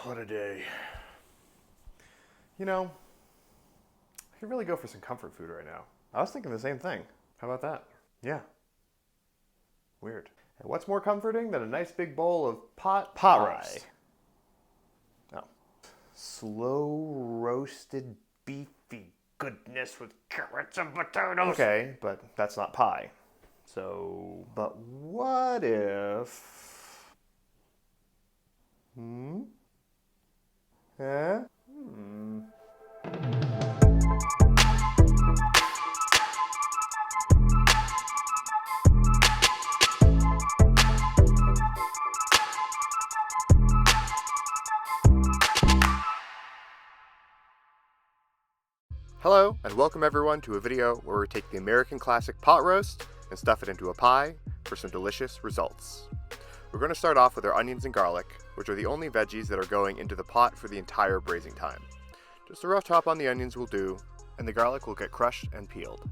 What a day. You know, I could really go for some comfort food right now. I was thinking the same thing. How about that? Yeah. Weird. And what's more comforting than a nice big bowl of pot roast? Oh. Slow roasted beefy goodness with carrots and potatoes. Okay, but that's not pie. So, but what if... Huh? Hello, and welcome everyone to a video where we take the American classic pot roast and stuff it into a pie for some delicious results. We're going to start off with our onions and garlic, which are the only veggies that are going into the pot for the entire braising time. Just a rough chop on the onions will do, and the garlic will get crushed and peeled.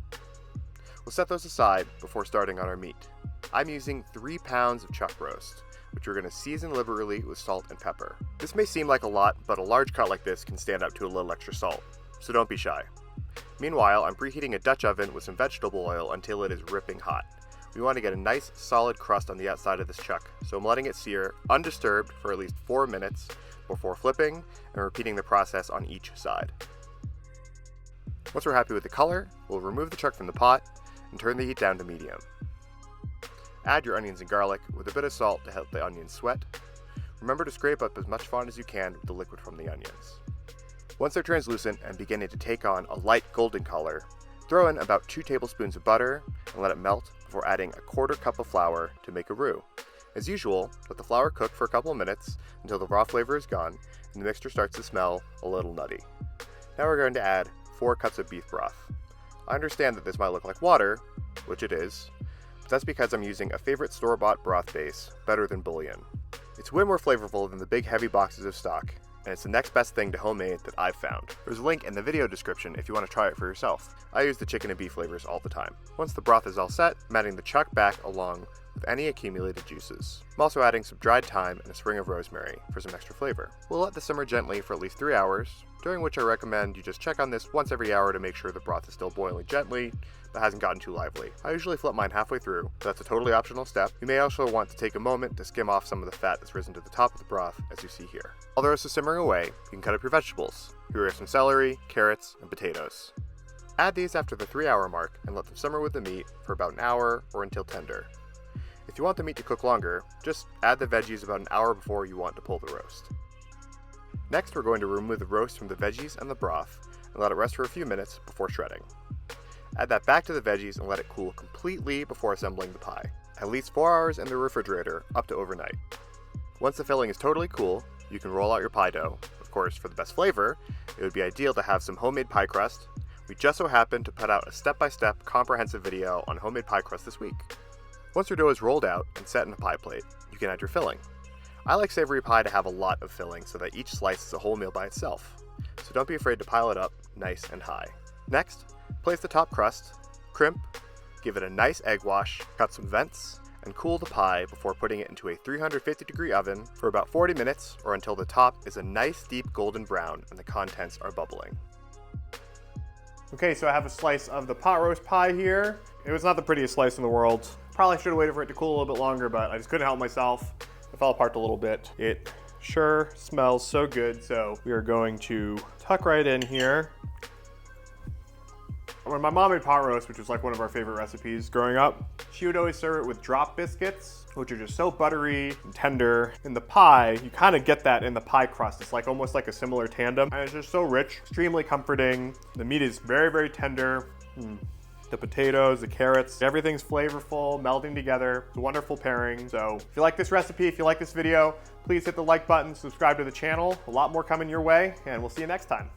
We'll set those aside before starting on our meat. I'm using 3 pounds of chuck roast, which we're going to season liberally with salt and pepper. This may seem like a lot, but a large cut like this can stand up to a little extra salt, so don't be shy. Meanwhile, I'm preheating a Dutch oven with some vegetable oil until it is ripping hot. We want to get a nice solid crust on the outside of this chuck, so I'm letting it sear undisturbed for at least 4 minutes before flipping and repeating the process on each side. Once we're happy with the color, we'll remove the chuck from the pot and turn the heat down to medium. Add your onions and garlic with a bit of salt to help the onions sweat. Remember to scrape up as much fond as you can with the liquid from the onions. Once they're translucent and beginning to take on a light golden color, throw in about 2 tablespoons of butter and let it melt before adding a 1/4 cup of flour to make a roux. As usual, let the flour cook for a couple of minutes until the raw flavor is gone and the mixture starts to smell a little nutty. Now we're going to add 4 cups of beef broth. I understand that this might look like water, which it is, but that's because I'm using a favorite store-bought broth base, better than bouillon. It's way more flavorful than the big heavy boxes of stock, and it's the next best thing to homemade that I've found. There's a link in the video description if you want to try it for yourself. I use the chicken and beef flavors all the time. Once the broth is all set, I'm adding the chuck back along with any accumulated juices. I'm also adding some dried thyme and a sprig of rosemary for some extra flavor. We'll let this simmer gently for at least 3 hours, during which I recommend you just check on this once every hour to make sure the broth is still boiling gently, but hasn't gotten too lively. I usually flip mine halfway through, but that's a totally optional step. You may also want to take a moment to skim off some of the fat that's risen to the top of the broth, as you see here. While the roast is simmering away, you can cut up your vegetables. Here are some celery, carrots, and potatoes. Add these after the 3-hour mark and let them simmer with the meat for about an hour or until tender. If you want the meat to cook longer, just add the veggies about an hour before you want to pull the roast. Next, we're going to remove the roast from the veggies and the broth and let it rest for a few minutes before shredding. Add that back to the veggies and let it cool completely before assembling the pie. At least 4 hours in the refrigerator, up to overnight. Once the filling is totally cool, you can roll out your pie dough. Of course, for the best flavor, it would be ideal to have some homemade pie crust. We just so happened to put out a step-by-step comprehensive video on homemade pie crust this week. Once your dough is rolled out and set in a pie plate, you can add your filling. I like savory pie to have a lot of filling so that each slice is a whole meal by itself, so don't be afraid to pile it up nice and high. Next, place the top crust, crimp, give it a nice egg wash, cut some vents, and cool the pie before putting it into a 350-degree oven for about 40 minutes or until the top is a nice deep golden brown and the contents are bubbling. Okay, so I have a slice of the pot roast pie here. It was not the prettiest slice in the world. Probably should have waited for it to cool a little bit longer, but I just couldn't help myself. It fell apart a little bit. It sure smells so good, so we are going to tuck right in here. When my mom made pot roast, which was like one of our favorite recipes growing up, she would always serve it with drop biscuits, which are just so buttery and tender. In the pie, you kind of get that in the pie crust. It's like almost like a similar tandem, and it's just so rich, extremely comforting. The meat is very, very tender. The potatoes, the carrots, everything's flavorful, melding together. It's a wonderful pairing. So if you like this recipe, if you like this video, please hit the like button, subscribe to the channel. A lot more coming your way, and we'll see you next time.